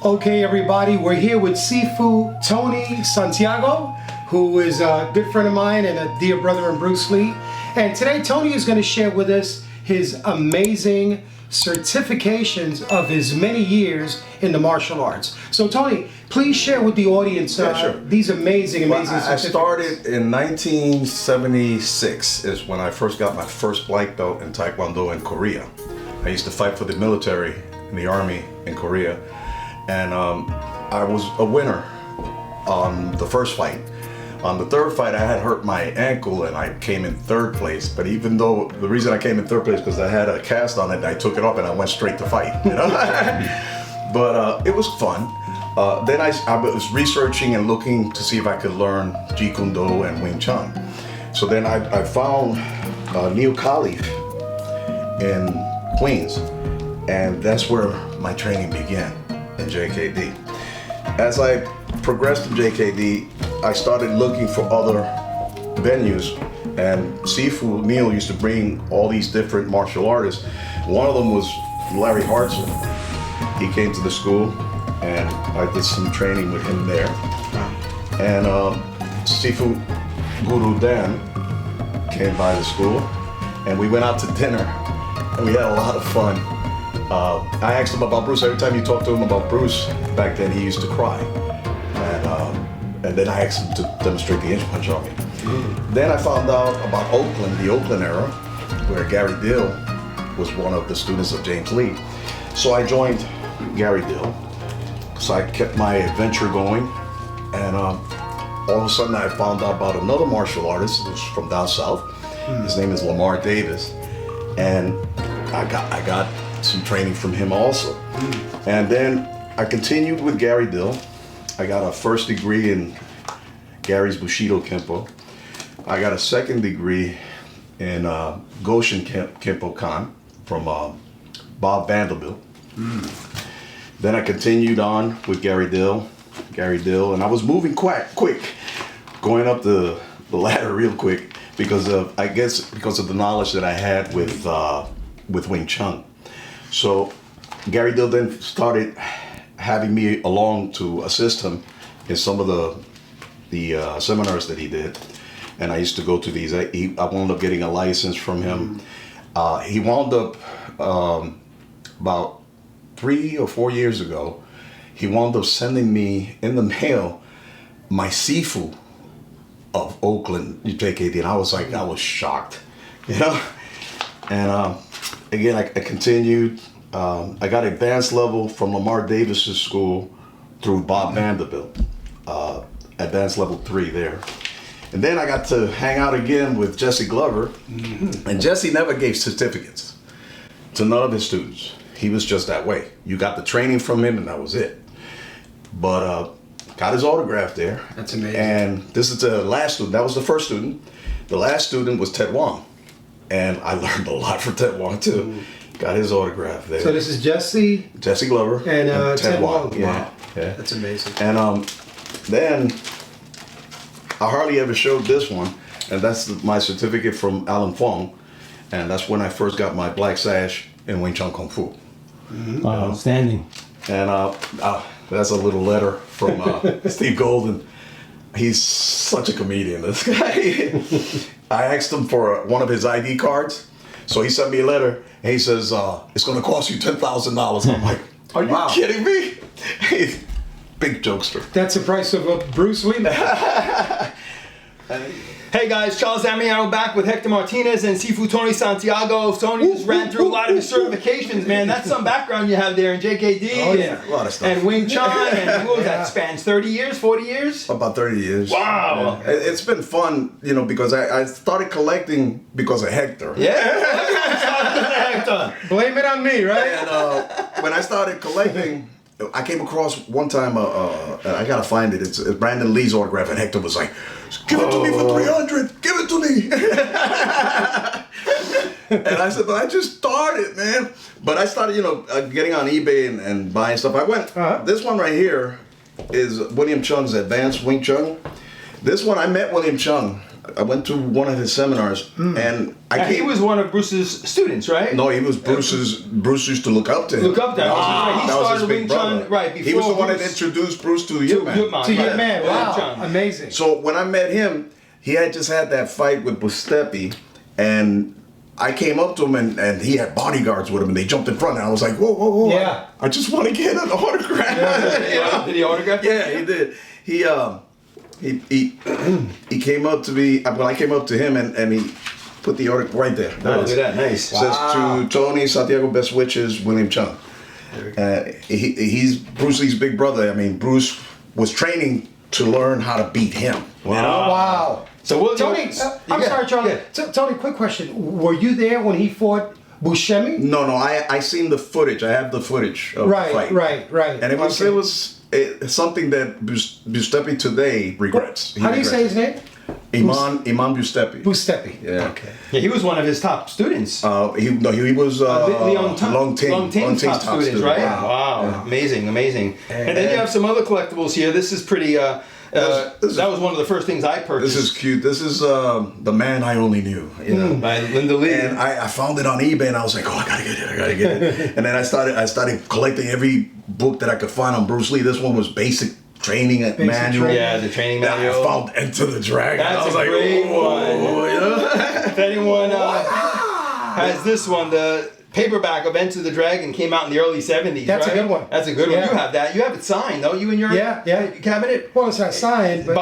Okay, everybody, we're here with Sifu Tony Santiago, who is a good friend of mine and a dear brother in Bruce Lee. And today, Tony is going to share with us his amazing certifications of his many years in the martial arts. So, Tony, please share with the audience these amazing certificates. I started in 1976 is when I first got my first black belt in Taekwondo in Korea. I used to fight for the military in the army in Korea. And I was a winner on the first fight. On the third fight, I had hurt my ankle and I came in third place. But even though the reason I came in third place because I had a cast on it, I took it off and I went straight to fight. You know, but it was fun. Then I was researching and looking to see if I could learn Jeet Kune Do and Wing Chun. So then I found Neo Khalif in Queens, and that's where my training began. In JKD. As I progressed in JKD, I started looking for other venues, and Sifu Neil used to bring all these different martial artists. One of them was Larry Hartzell. He came to the school, and I did some training with him there. And Sifu Guru Dan came by the school, and we went out to dinner, and we had a lot of fun. I asked him about Bruce. Every time you talk to him about Bruce, back then he used to cry. And then I asked him to demonstrate the inch punch on me. Then I found out about Oakland, the Oakland era, where Gary Dill was one of the students of James Lee. So I joined Gary Dill. So I kept my adventure going. And all of a sudden I found out about another martial artist who's from down south. His name is Lamar Davis. And I got some training from him also. And then I continued with Gary Dill. I got a first degree in Gary's Bushido Kempo. I got a second degree in Goshen Kempo Kan from Bob Vanderbilt. Then I continued on with Gary Dill, and I was moving quite quick, going up the ladder real quick because of the knowledge that I had with Wing Chun. So Gary Dill then started having me along to assist him in some of the seminars that he did, and I used to go to these. I wound up getting a license from him. He wound up about 3 or 4 years ago. He wound up sending me in the mail my Sifu of Oakland, JKD, and I was shocked, you know. And again, I continued. I got advanced level from Lamar Davis's school through Bob Vanderbilt, advanced level 3 there. And then I got to hang out again with Jesse Glover, and Jesse never gave certificates to none of his students. He was just that way. You got the training from him and that was it. But got his autograph there. That's amazing. And this is the last student. That was the first student. The last student was Ted Wong. And I learned a lot from Ted Wong too. Got his autograph there. So this is Jesse Glover and Ted Wong. Yeah, Wow. Yeah. That's amazing. And then I hardly ever showed this one, and that's my certificate from Alan Fong, and that's when I first got my black sash in Wing Chun Kung Fu. Outstanding. And that's a little letter from Steve Golden. He's such a comedian, this guy. I asked him for one of his ID cards. So he sent me a letter and he says, it's going to cost you $10,000. I'm like, are you kidding me? Big jokester. That's the price of a Bruce Lee. Hey guys, Charles Damiano back with Hector Martinez and Sifu Tony Santiago. Tony just ran through a lot of his certifications, man. That's some background you have there in JKD. Oh yeah, a lot of stuff. And Wing Chun, and what was that, spans 30 years, 40 years? About 30 years. Wow. Yeah. It's been fun, you know, because I started collecting because of Hector. Yeah. Hector. Blame it on me, right? And when I started collecting, I came across one time, I gotta find it, it's Brandon Lee's autograph, and Hector was like, give it to me for 300, give it to me. And I said, but I just started, man. But I started, you know, getting on eBay and buying stuff. I went, this one right here is William Chun's Advanced Wing Chun. This one, I met William Chun I went to one of his seminars, and He was one of Bruce's students, right? No, he was Bruce's. Bruce used to look up to him. Look up to him. He That was his started big Wing Chun brother. right before He was the one that Bruce- introduced Bruce to Yip Man. Yip Man. To your Right. man, wow, Chun. amazing. So when I met him, he had just had that fight with Bustepi, and I came up to him, and he had bodyguards with him, and they jumped in front, and I was like, whoa, whoa, whoa. Yeah. I just want to get an autograph. You know? Did he autograph? Yeah, he did. He came up to me. Well, I came up to him, and he put the autograph right there. Oh, look at that. Nice. Says to Tony Santiago, best wishes, William Chun. He's Bruce Lee's big brother. I mean, Bruce was training to learn how to beat him. Wow. You know? Wow. So we'll Tony, I'm sorry, Charlie. Yeah. Tony, quick question. Were you there when he fought Buscemi? No, I seen the footage. I have the footage of the fight. Right. And it was something that Bustepi today regrets. How do you say his name? Imam Bustepi. Bustepi. Yeah. Okay. Yeah, he was one of his top students. He was Long Ting's top students, right? Yeah. Wow, Yeah. amazing. And then you have some other collectibles here. This is pretty. That was one of the first things I purchased. This is cute. This is The Man I Only Knew. You know? by Linda Lee. And I found it on eBay, and I was like, oh, I gotta get it. And then I started collecting every book that I could find on Bruce Lee. This one was basic training manual. training. Yeah, the training Then manual. I found Enter the Dragon. That's I was a like, great oh, one. you know? If anyone has this one, the paperback of Enter the Dragon came out in the early 70s. That's a right? good one. That's a good one. Yeah. You have that. You have it signed, though. You and your Yeah. cabinet. Well, it's not signed, but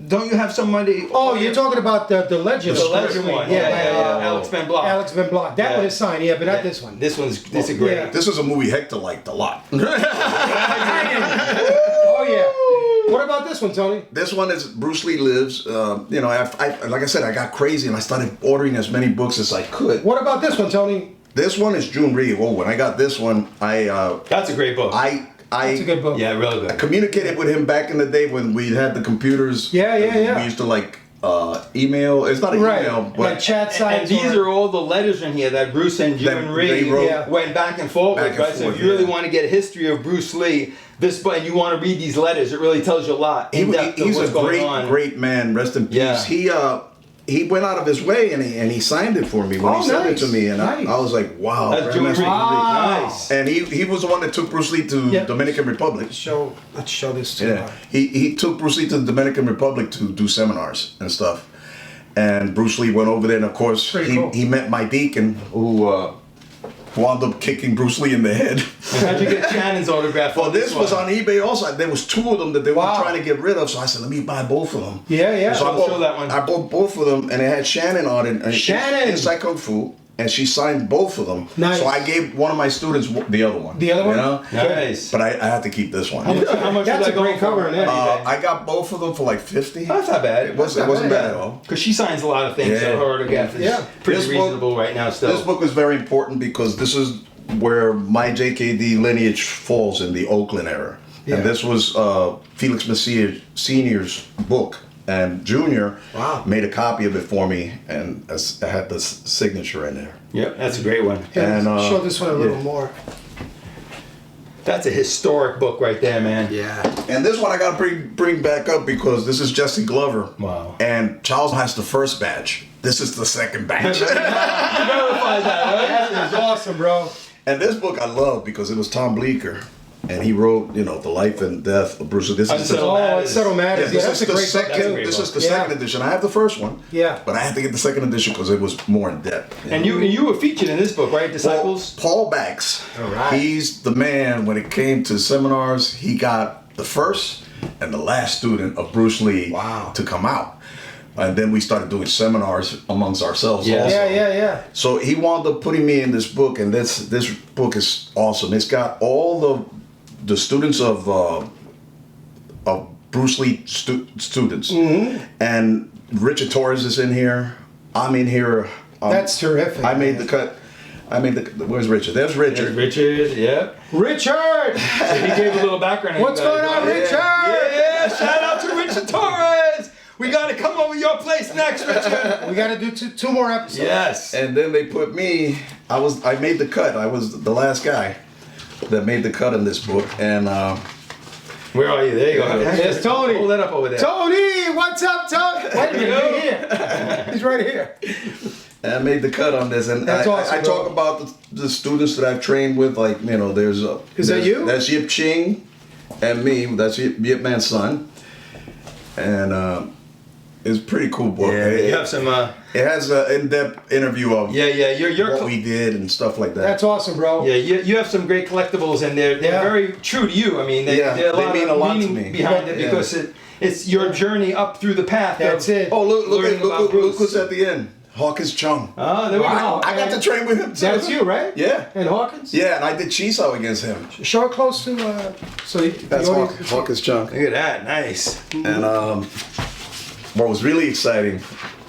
Don't you have somebody? oh, you're talking about the legend. The legend one. Yeah. Alex Ben Block. Alex Ben Block. That Yeah. one is signed, yeah, but not this one. This is a great. Yeah. This is a movie Hector liked a lot. Oh yeah. What about this one, Tony? This one is Bruce Lee Lives. You know, like I said, I got crazy and I started ordering as many books as I could. What about this one, Tony? This one is Jun Ryu. Oh, when I got this one, That's a great book. That's a good book. Yeah, really good. communicated with him back in the day when we had the computers. Yeah. We used to like email. It's not an email, but like chat sites. And these are all the letters in here that Bruce and Jim and they Ray wrote went back and forth back with, and right? So forth, if you really yeah. want to get a history of Bruce Lee, and you want to read these letters, it really tells you a lot in depth of he's what's a going on. great man. Rest in peace. Yeah. He went out of his way and he signed it for me when Oh, he sent nice. it to me, and Nice. I was like, wow. That's Jim and Ray. Wow. Nice. And he was the one that took Bruce Lee to Yeah. Dominican Republic. Let's show this to Yeah, he took Bruce Lee to the Dominican Republic to do seminars and stuff. And Bruce Lee went over there, and of course Pretty he cool. met my deacon who wound up kicking Bruce Lee in the head. How'd you get Shannon's autograph? Well, on this was one? on eBay also. There was two of them that they Wow. were trying to get rid of, so I said, let me buy both of them. Yeah. So I'll show that one. I bought both of them, and it had Shannon on it. Shannon! Inside Kung Fu, and she signed both of them. Nice. So I gave one of my students the other one. The other one? You know? Nice. But I had to keep this one. How much That's was a that going great cover for? in there. I got both of them for like 50. That's not bad. It wasn't bad at all. Because she signs a lot of things, so Yeah. her autograph is Yeah. pretty This book- reasonable right now still. This book is very important because this is where my JKD lineage falls in the Oakland era. Yeah. And this was Felix Messier Sr.'s book. And Junior Wow. made a copy of it for me, and I had the signature in there. Yep, that's a great one. Yeah, And, show this one a little yeah. more. That's a historic book right there, man. Yeah. And this one I got to bring back up because this is Jesse Glover. Wow. And Charles has the first batch. This is the second batch. Verify that, right? That is awesome, bro. And this book I love because it was Tom Bleecker. And he wrote, The Life and Death of Bruce Lee. This is Unsettled the, Matters. Oh, it's Settle Matters. Yeah, this that's is a the great book, second. too. This is the Yeah. second edition. I have the first one. Yeah. But I had to get the second edition because it was more in depth. And you were featured in this book, right? Disciples? Paul Bax. All right. He's the man when it came to seminars. He got the first and the last student of Bruce Lee Wow. to come out. And then we started doing seminars amongst ourselves Yeah. also. Yeah. So he wound up putting me in this book, and this book is awesome. It's got all the students of Bruce Lee students, and Richard Torres is in here. I'm in here. That's terrific. I made the cut. Where's Richard? There's Richard. Richard, yeah. Richard! So he gave a little background. What's going on, Richard? Yeah, shout out to Richard Torres. We got to come over your place next, Richard. We got to do two more episodes. Yes. And then they put me. I made the cut. I was the last guy that made the cut in this book, and Where are you? There you go. There's Tony. Hold that up over there. Tony, what's up, Tony? Wait a minute, he's here. He's right here. And I made the cut on this, and That's awesome, I talk about the students that I've trained with, like, you know, there's Is that you? That's Yip Ching and me. That's Yip Man's son, and it's a pretty cool book. Yeah, you have some. It has an in-depth interview of You're what we did and stuff like that. That's awesome, bro. Yeah, you have some great collectibles, and they're very true to you. I mean, they mean a lot to meaning me. behind it because it's your journey up through the path. That's it. Oh, learning about look Bruce. who's at the end. Hawkins Chun. Oh, there we Wow. go. I got to train with him too. That's you, right? Yeah. And Hawkins? Yeah, and I did Chiso against him. Show it close to, so That's Hawkins Chun. Look at that, nice. And what was really exciting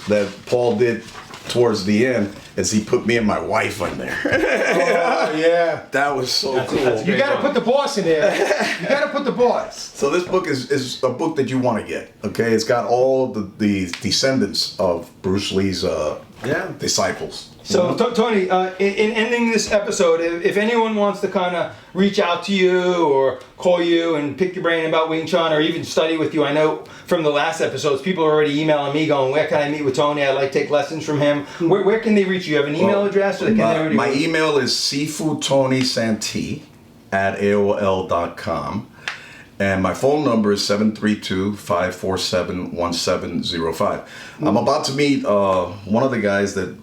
that Paul did towards the end is he put me and my wife on there. Oh, yeah. That was so cool. that's You gotta put the boss in there. You gotta put the boss. So this book is a book that you want to get. Okay, it's got all the descendants of Bruce Lee's disciples. So, Tony, in ending this episode, if anyone wants to kind of reach out to you or call you and pick your brain about Wing Chun or even study with you, I know from the last episodes, people are already emailing me going, where can I meet with Tony? I'd like to take lessons from him. Where can they reach you? You have an email address? Or can they already my email is Sifu Tony Santiago at AOL.com. And my phone number is 732-547-1705. I'm about to meet one of the guys that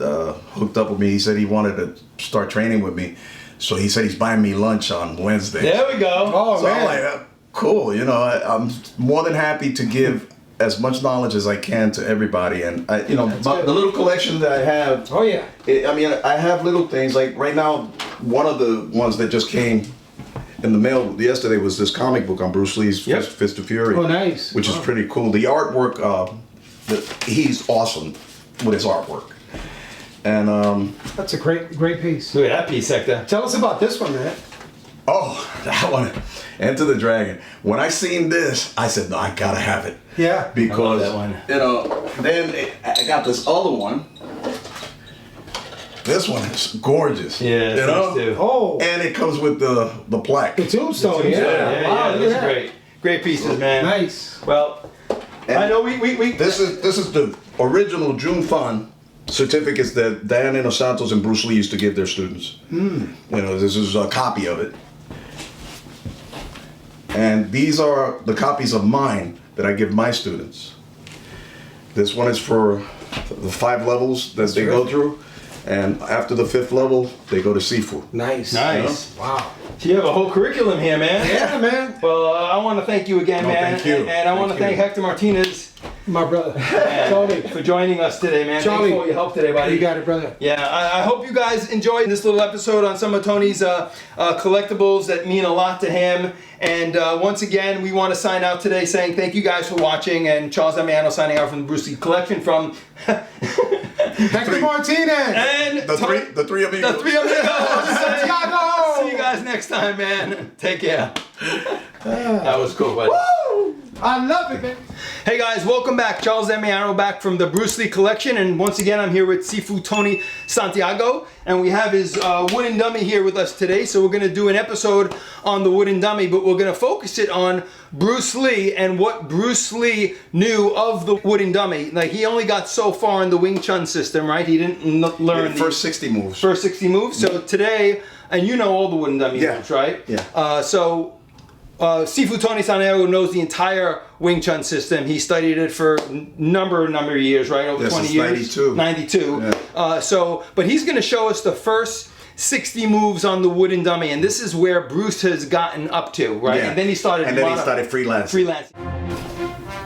hooked up with me. He said he wanted to start training with me. So he said he's buying me lunch on Wednesday. There we go. Oh, So I'm man. like, cool. You know, I'm more than happy to give as much knowledge as I can to everybody. And, the little collection that I have. Oh, yeah. I have little things. Like right now, one of the ones that just came in the mail yesterday was this comic book on Bruce Lee's Fist of Fury. Oh, nice. Which is pretty cool. The artwork, he's awesome with his artwork. And That's a great piece. Look at that piece, Hector. Tell us about this one, man. that one, Enter the Dragon. When I seen this, I said, no, I gotta have it. Yeah. Because, that one. then I got this other one. This one is gorgeous. Yeah, you know? too. Oh. And it comes with the plaque. The tombstone, yeah. Wow, look at that's that. great. Great pieces, man. Nice. Well, And I know we This is the original Jun Fan certificates that Damiano Santos and Bruce Lee used to give their students. You know, this is a copy of it. And these are the copies of mine that I give my students. This one is for the 5 levels that they go through. And after the 5th level, they go to Sifu. Nice. Nice. Wow. So you have a whole curriculum here, man. Yeah, man. Well, I want to thank you again, No, man. thank you. And I want to thank Hector Martinez My brother. Tony. for joining us today, man. Charlie. Thanks for all your help today, buddy. You got it, brother. Yeah, I hope you guys enjoyed this little episode on some of Tony's collectibles that mean a lot to him. And once again, we want to sign out today saying thank you guys for watching. And Charles Damiano signing out from the Bruce Lee Collection from Hector Martinez. and The three of you. the three of you. Santiago. See you guys next time, man. Take care. That was cool, buddy. Woo! I love it, man. Hey guys, welcome back. Charles Damiano back from the Bruce Lee Collection, and once again I'm here with Sifu Tony Santiago, and we have his wooden dummy here with us today. So we're going to do an episode on the wooden dummy, but we're going to focus it on Bruce Lee and what Bruce Lee knew of the wooden dummy. Like, he only got so far in the Wing Chun system, right? He didn't learn The first 60 moves. first 60 moves. So today, and you know all the wooden dummy Yeah. moves, right? Yeah. Sifu Tony Santiago knows the entire Wing Chun system. He studied it for a number of years, right? Over This 20 is years. 92. 92. But he's going to show us the first 60 moves on the wooden dummy, and this is where Bruce has gotten up to, right? Yeah. And then he started freelancing. freelancing.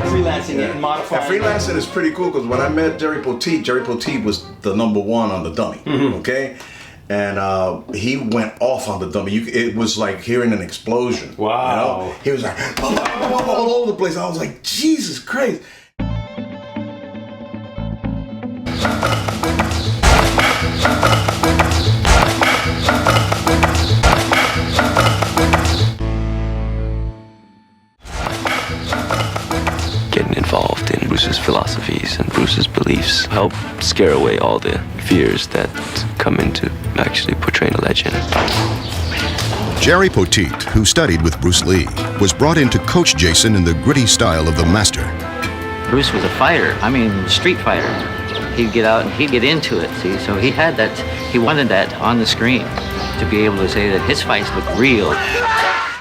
Freelancing it and modifying And freelancing is pretty cool because when I met Jerry Poteet was the #1 on the dummy. Okay, and he went off on the dummy. It was like hearing an explosion. Wow. You know? He was like all over the place. I was like, Jesus Christ. beliefs, help scare away all the fears that come into actually portraying a legend. Jerry Poteet, who studied with Bruce Lee, was brought in to coach Jason in the gritty style of the master. Bruce was a fighter, I mean street fighter. He'd get out and he'd get into it, see? So he had that, he wanted that on the screen to be able to say that his fights look real.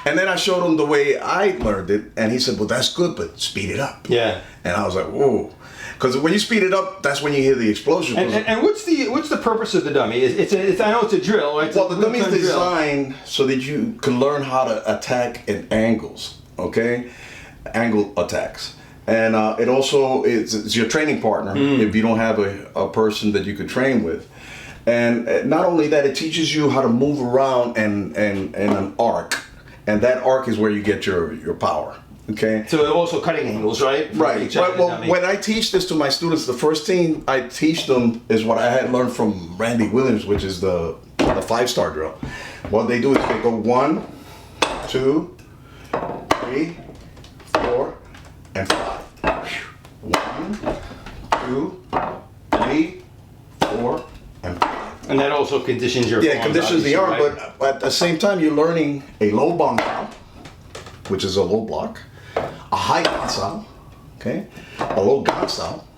And then I showed him the way I learned it, and he said, well, that's good, but speed it up. Yeah. And I was like, whoa. Because when you speed it up, that's when you hear the explosion. And what's the purpose of the dummy? I know it's a drill, right? Well, the dummy's designed so that you can learn how to attack in angles, okay? Angle attacks. And it also is your training partner if you don't have a person that you could train with. And not only that, it teaches you how to move around in an arc. And that arc is where you get your power. Okay. So also cutting angles, right? Right. Well, when I teach this to my students, the first thing I teach them is what I had learned from Randy Williams, which is the 5-star drill. What they do is they go 1, 2, 3, 4, and 5. 1, 2, 3, 4, and 5. And that also conditions your Yeah, conditions the arm, right? but at the same time you're learning a low bong style, which is a low block, a high gun style, okay, a low gun style,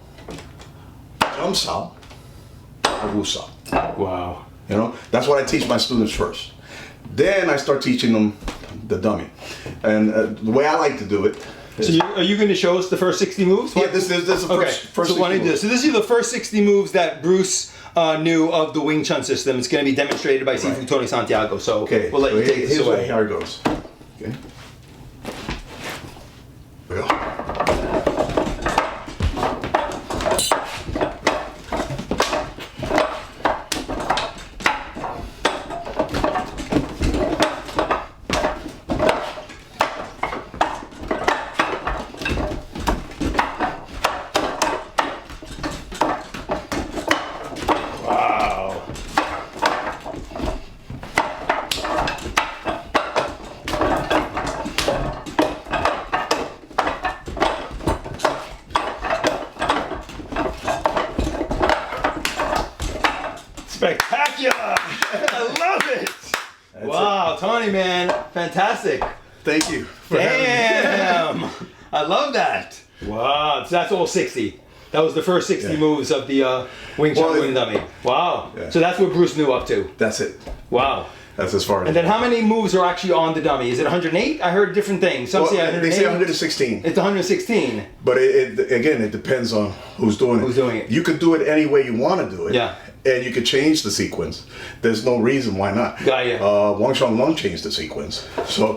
jump style, a woo style. Wow. You know, that's what I teach my students first. Then I start teaching them the dummy, and the way I like to do it. So are you going to show us the first 60 moves? Yeah, this is the first so why don't you do moves. this? So this is the first 60 moves that Bruce knew of the Wing Chun system. It's going to be demonstrated by Sifu Tony Santiago. So Okay, we'll let you take this here's away. how it goes. Okay. Here we go. Wow. Spectacular! I love it! Wow, Tony, man, fantastic. Thank you. For having me. Damn! I love that. Wow, so that's all 60. That was the first 60 moves of the Wing Chun Well, Wing Dummy. Wow. Yeah. So that's what Bruce knew up to. That's it. Wow. That's as far as. And then how many moves are actually on the dummy? Is it 108? I heard different things. Some Well, say 108. they say 116. It's 116. But again, it depends on who's doing it. Who's doing it. You could do it any way you want to do it. Yeah. And you could change the sequence. There's no reason why not. Got ya. Wang Shang Lung changed the sequence. So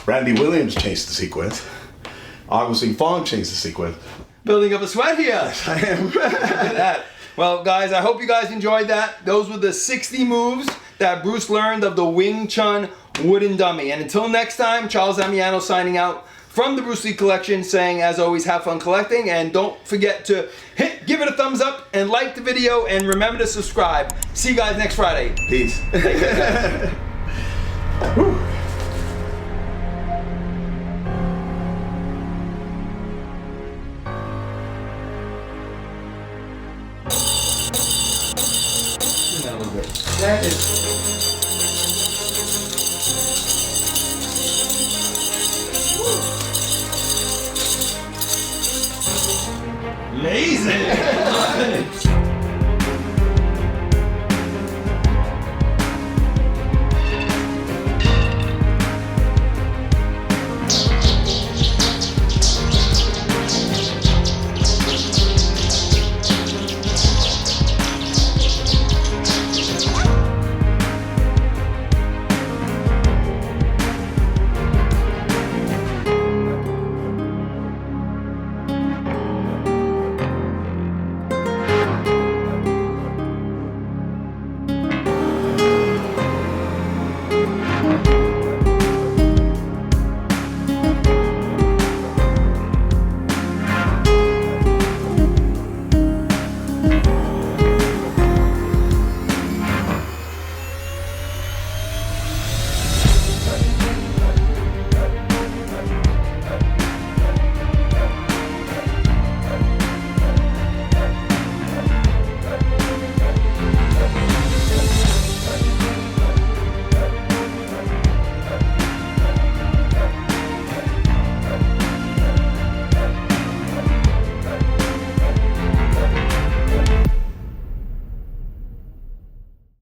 Randy Williams changed the sequence. Augustine Fong changed the sequence. Building up a sweat here. I am. Look at that. Well, guys, I hope you guys enjoyed that. Those were the 60 moves that Bruce learned of the Wing Chun wooden dummy. And until next time, Charles Damiano signing out from the Bruce Lee collection, saying, as always, have fun collecting. And don't forget to give it a thumbs up and like the video. And remember to subscribe. See you guys next Friday. Peace. Take care, guys. Whew. That is